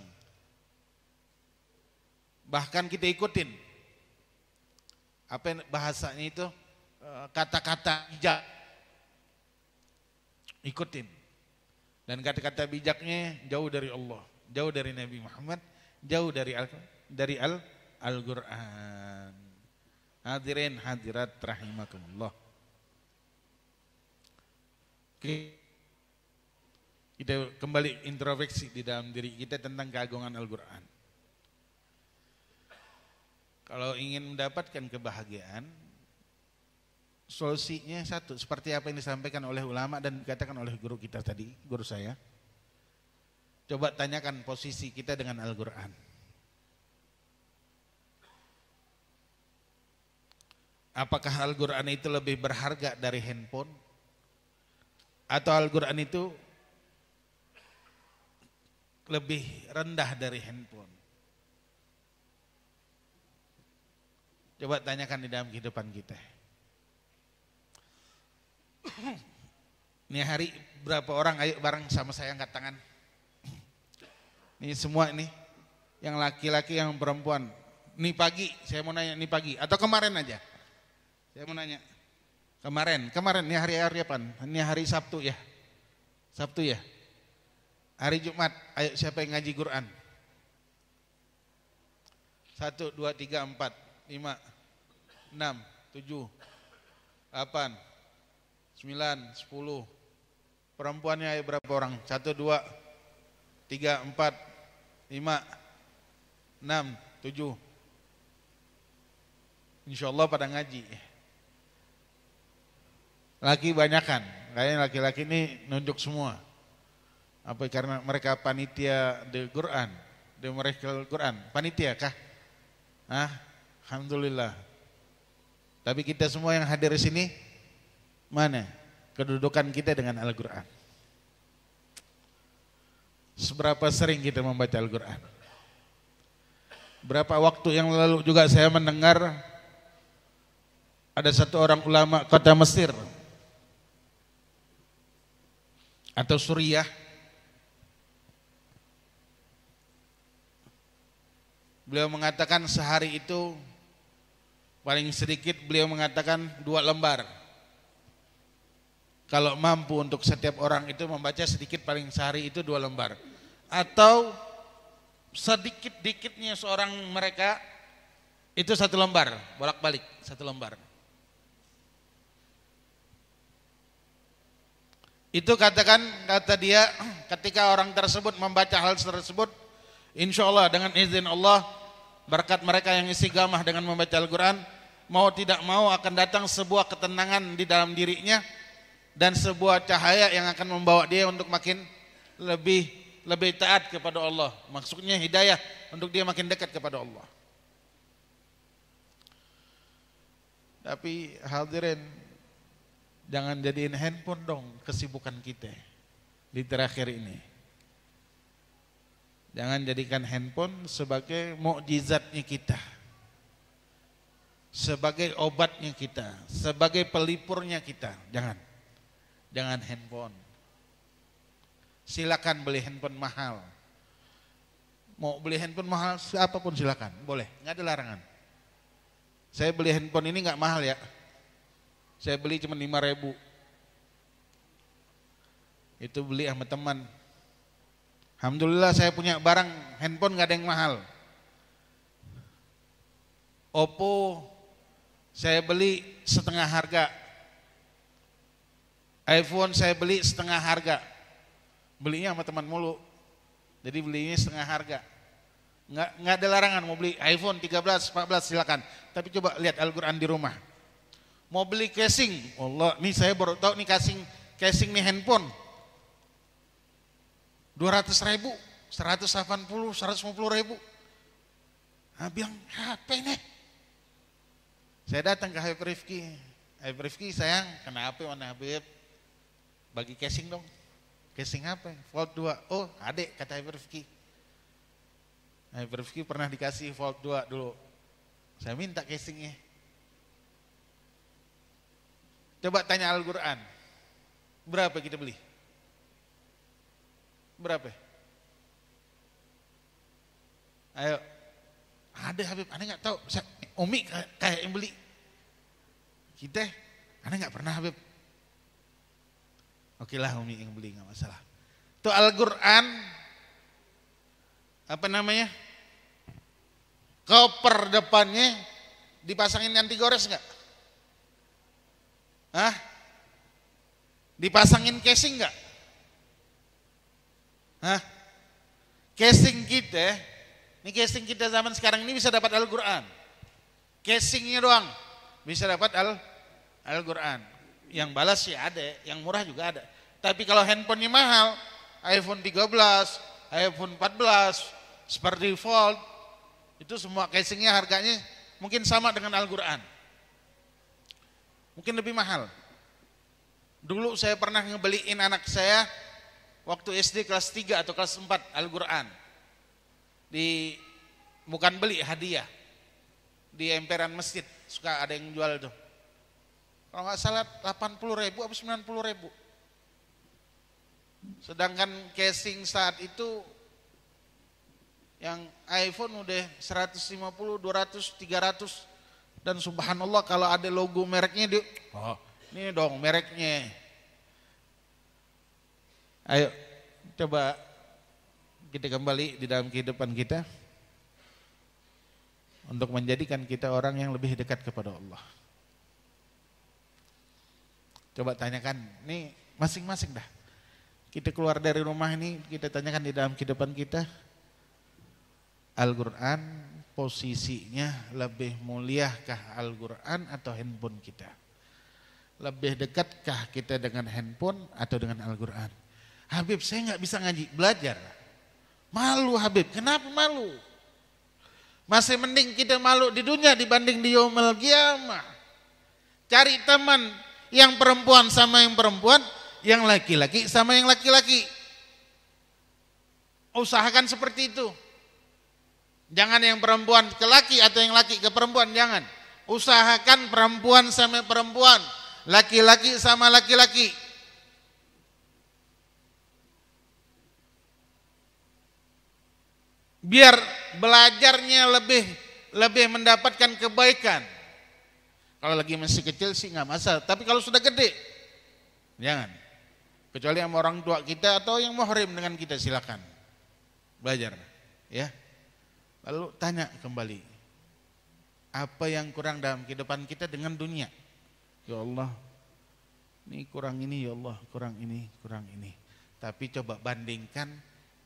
Speaker 1: Bahkan kita ikutin apa bahasanya itu, kata-kata bijak, ikutin. Dan kata-kata bijaknya jauh dari Allah, jauh dari Nabi Muhammad, jauh dari Al-Quran. Hadirin hadirat rahimakumullah. Oke. Kita kembali introspeksi di dalam diri kita tentang keagungan Al-Quran. Kalau ingin mendapatkan kebahagiaan, solusinya satu, seperti apa yang disampaikan oleh ulama dan dikatakan oleh guru kita tadi, guru saya. Coba tanyakan posisi kita dengan Al-Quran. Apakah Al-Quran itu lebih berharga dari handphone? Atau Al-Quran itu lebih rendah dari handphone? Coba tanyakan di dalam kehidupan kita. Ini hari berapa orang ayo bareng sama saya angkat tangan. Ini semua ini, yang laki-laki yang perempuan. Ini pagi, saya mau nanya ini pagi atau kemarin aja. Saya mau nanya, kemarin ini hari apa? Ini hari Sabtu ya? Sabtu ya? Hari Jumat, ayo siapa yang ngaji Quran? 1, 2, 3, 4, 5, 6, 7, 8, 9, 10. Perempuannya ayo berapa orang? 1, 2, 3, 4, 5, 6, 7. Insya Allah pada ngaji. Laki banyakan, kayaknya laki-laki ini nunjuk semua. Apa karena mereka panitia di Quran, di mereka Quran, panitia kah? Alhamdulillah. Tapi kita semua yang hadir di sini, mana kedudukan kita dengan Al-Quran? Seberapa sering kita membaca Al-Quran? Berapa waktu yang lalu juga saya mendengar ada satu orang ulama kota Mesir atau Suriah, beliau mengatakan sehari itu paling sedikit beliau mengatakan 2 lembar. Kalau mampu untuk setiap orang itu membaca sedikit paling sehari itu 2 lembar. Atau sedikit-dikitnya seorang mereka itu 1 lembar, bolak-balik 1 lembar. Itu kata dia ketika orang tersebut membaca hal tersebut, insya Allah dengan izin Allah, berkat mereka yang istiqamah dengan membaca Al-Quran, mau tidak mau akan datang sebuah ketenangan di dalam dirinya dan sebuah cahaya yang akan membawa dia untuk makin lebih taat kepada Allah. Maksudnya hidayah untuk dia makin dekat kepada Allah. Tapi hadirin, jangan jadiin handphone dong kesibukan kita di terakhir ini. Jangan jadikan handphone sebagai mukjizatnya kita, sebagai obatnya kita, sebagai pelipurnya kita. Jangan handphone. Silakan beli handphone mahal. Mau beli handphone mahal siapapun silakan, boleh, nggak ada larangan. Saya beli handphone ini nggak mahal ya. Saya beli cuma 5.000. Itu beli sama teman. Alhamdulillah saya punya barang handphone nggak ada yang mahal. Oppo saya beli setengah harga. iPhone saya beli setengah harga. Belinya sama teman mulu. Jadi belinya setengah harga. Nggak ada larangan mau beli iPhone 13, 14 silakan. Tapi coba lihat Al-Quran di rumah. Mau beli casing, Allah, nih saya baru tahu nih casing nih handphone 200.000, 180, 150.000. Bilang apa ini? Saya datang ke Habib Rifki, sayang, kenapa mana Habib? Bagi casing dong. Casing apa? Volt 2. Oh, adek kata Habib Rifki. Habib Rifki pernah dikasih Volt 2 dulu. Saya minta casingnya. Coba tanya Al-Quran, berapa kita beli? Berapa? Ayo, ada Habib, aneh nggak tahu. Umi kayak yang beli. Kita, aneh nggak pernah Habib. Oke lah Umi yang beli nggak masalah. Itu Al-Quran, apa namanya? Koper depannya dipasangin anti gores nggak? Dipasangin casing enggak? Casing kita, ini casing kita zaman sekarang ini bisa dapat Al-Quran. Casingnya doang bisa dapat Al-Quran. Yang balas ya ada, yang murah juga ada. Tapi kalau handphonenya mahal, iPhone 13, iPhone 14, seperti Fold, itu semua casingnya harganya mungkin sama dengan Al-Quran. Mungkin lebih mahal. Dulu saya pernah ngebeliin anak saya waktu SD kelas 3 atau kelas 4 Al-Quran. Bukan beli, hadiah. Di emperan masjid, suka ada yang jual tuh. Kalau nggak salah 80.000 atau 90.000. Sedangkan casing saat itu yang iPhone udah 150, 200, 300. Dan subhanallah kalau ada logo mereknya ini dong mereknya. Ayo coba kita kembali di dalam kehidupan kita untuk menjadikan kita orang yang lebih dekat kepada Allah. Coba tanyakan, nih masing-masing dah. Kita keluar dari rumah ini, kita tanyakan di dalam kehidupan kita, Al-Quran posisinya lebih muliakah Al-Quran atau handphone kita? Lebih dekatkah kita dengan handphone atau dengan Al-Quran? Habib, saya nggak bisa ngaji, belajar. Malu Habib, kenapa malu? Masih mending kita malu di dunia dibanding di yaumul qiyamah. Cari teman yang perempuan sama yang perempuan, yang laki-laki sama yang laki-laki. Usahakan seperti itu. Jangan yang perempuan ke laki atau yang laki ke perempuan, jangan. Usahakan perempuan sama perempuan, laki-laki sama laki-laki. Biar belajarnya lebih mendapatkan kebaikan. Kalau lagi masih kecil sih nggak masalah, tapi kalau sudah gede, jangan. Kecuali sama orang tua kita atau yang muhrim dengan kita, silakan belajar, ya. Lalu tanya kembali, apa yang kurang dalam kehidupan kita dengan dunia? Ya Allah, ini kurang ini, ya Allah, kurang ini, kurang ini. Tapi coba bandingkan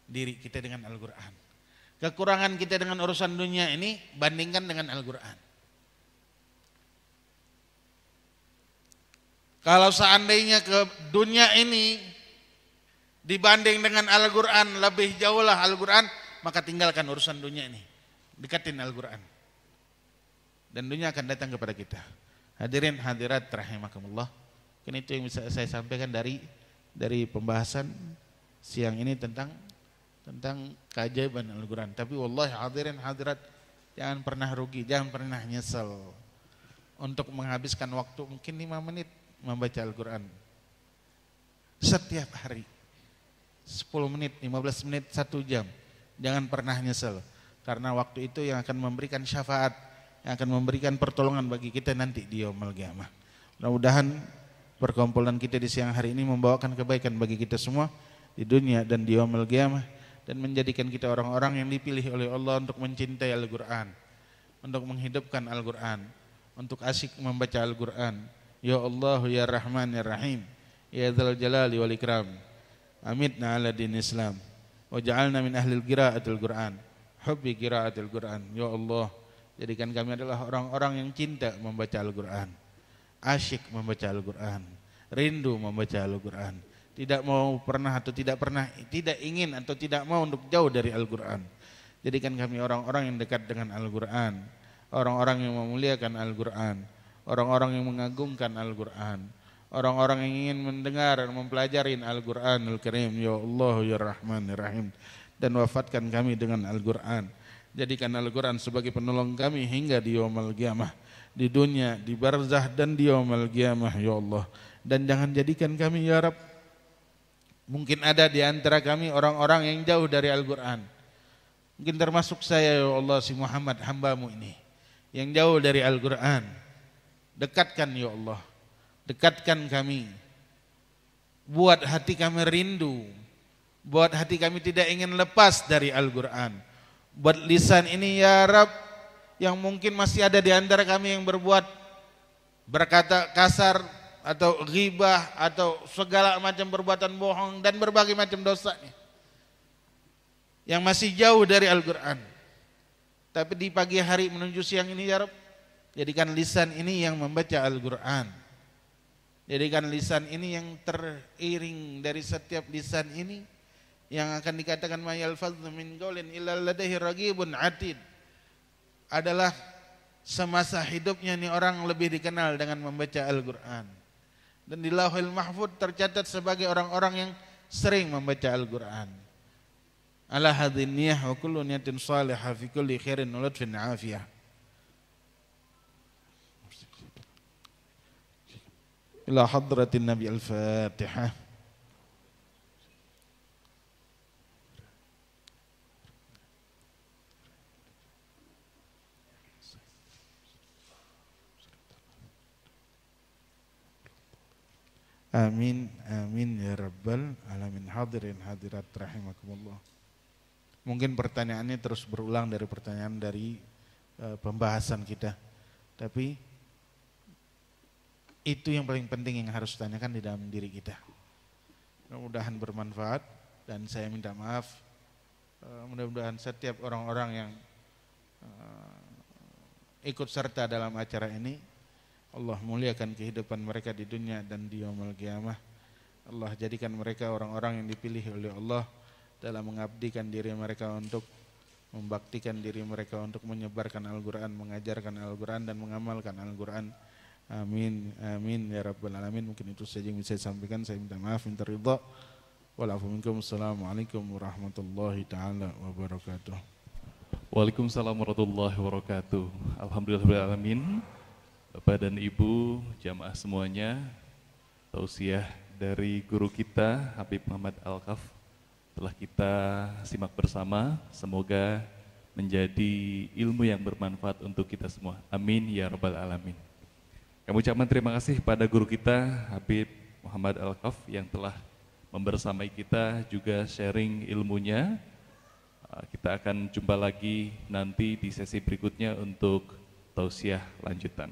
Speaker 1: diri kita dengan Al-Quran. Kekurangan kita dengan urusan dunia ini bandingkan dengan Al-Quran. Kalau seandainya ke dunia ini dibanding dengan Al-Quran lebih jauh lah Al-Quran, maka tinggalkan urusan dunia ini, dekatin Al-Quran, dan dunia akan datang kepada kita. Hadirin hadirat rahimakumullah, ini itu yang bisa saya sampaikan dari pembahasan siang ini tentang keajaiban Al-Quran. Tapi wallahi hadirin hadirat, jangan pernah rugi, jangan pernah nyesel untuk menghabiskan waktu mungkin 5 menit membaca Al-Quran setiap hari, 10 menit, 15 menit, 1 jam. Jangan pernah nyesel, karena waktu itu yang akan memberikan syafaat, yang akan memberikan pertolongan bagi kita nanti di yaumul qiyamah. Mudah-mudahan perkumpulan kita di siang hari ini membawakan kebaikan bagi kita semua di dunia dan di yaumul qiyamah, dan menjadikan kita orang-orang yang dipilih oleh Allah untuk mencintai Al-Quran, untuk menghidupkan Al-Quran, untuk asyik membaca Al-Quran. Ya Allah, ya Rahman, ya Rahim, ya Dzal Jalali wal Ikram, amitna ala din Islam, waj'alna min ahlil qiraatil Quran, hubbi qiraatil Quran. Ya Allah, jadikan kami adalah orang-orang yang cinta membaca Al-Quran, asyik membaca Al-Quran, rindu membaca Al-Quran, tidak mau pernah atau tidak ingin atau tidak mau untuk jauh dari Al-Quran. Jadikan kami orang-orang yang dekat dengan Al-Quran, orang-orang yang memuliakan Al-Quran, orang-orang yang mengagungkan Al-Quran, orang-orang yang ingin mendengar dan mempelajari Al-Quranul Karim. Ya Allah, ya Rahman, ya Rahim, dan wafatkan kami dengan Al-Quran. Jadikan Al-Quran sebagai penolong kami hingga di yaumul qiyamah, di dunia, di barzah, dan di yaumul qiyamah. Ya Allah, dan jangan jadikan kami, ya Rabb, mungkin ada di antara kami orang-orang yang jauh dari Al-Quran, mungkin termasuk saya, ya Allah, si Muhammad hamba-Mu ini yang jauh dari Al-Quran. Dekatkan, ya Allah, dekatkan kami, buat hati kami rindu, buat hati kami tidak ingin lepas dari Al-Quran. Buat lisan ini, ya Rabb, yang mungkin masih ada di antara kami yang berkata kasar atau ghibah atau segala macam perbuatan bohong dan berbagai macam dosanya, yang masih jauh dari Al-Quran. Tapi di pagi hari menuju siang ini, ya Rabb, jadikan lisan ini yang membaca Al-Quran. Jadikan lisan ini yang teriring dari setiap lisan ini, yang akan dikatakan ma yalfadzu min qaulin illa ladaihi raqibun atid, adalah semasa hidupnya ini orang lebih dikenal dengan membaca Al-Quran. Dan di Lauhul Mahfuz tercatat sebagai orang-orang yang sering membaca Al-Quran. Ala hadhin niyah wa kullu niyatin salihah fi kulli khairin wa lutfin afiyah. Ila hadratin Nabi Al-Fatihah. Amin, amin ya rabbal alamin. Hadirin hadirat rahimakumullah. Mungkin pertanyaannya terus berulang dari pertanyaan dari pembahasan kita, tapi itu yang paling penting yang harus ditanyakan di dalam diri kita. Mudah-mudahan bermanfaat, dan saya minta maaf, mudah-mudahan setiap orang-orang yang ikut serta dalam acara ini, Allah muliakan kehidupan mereka di dunia dan di yaumul qiyamah. Allah jadikan mereka orang-orang yang dipilih oleh Allah dalam mengabdikan diri mereka untuk membaktikan diri mereka untuk menyebarkan Al-Quran, mengajarkan Al-Quran, dan mengamalkan Al-Quran Amin, amin ya rabbal alamin. Mungkin itu saja yang bisa saya sampaikan. Saya minta maaf, minta ridha. Walafu minkum. Assalamualaikum warahmatullahi taala wabarakatuh.
Speaker 2: Waalaikumsalam warahmatullahi wabarakatuh. Alhamdulillahirrahmanirrahim. Bapak dan Ibu, jamaah semuanya, tausiah dari guru kita Habib Muhammad Al-Kaf telah kita simak bersama. Semoga menjadi ilmu yang bermanfaat untuk kita semua. Amin ya rabbal alamin. Kami ucapkan terima kasih pada guru kita Habib Muhammad Al-Kaf yang telah membersamai kita juga sharing ilmunya. Kita akan jumpa lagi nanti di sesi berikutnya untuk tausiah lanjutan.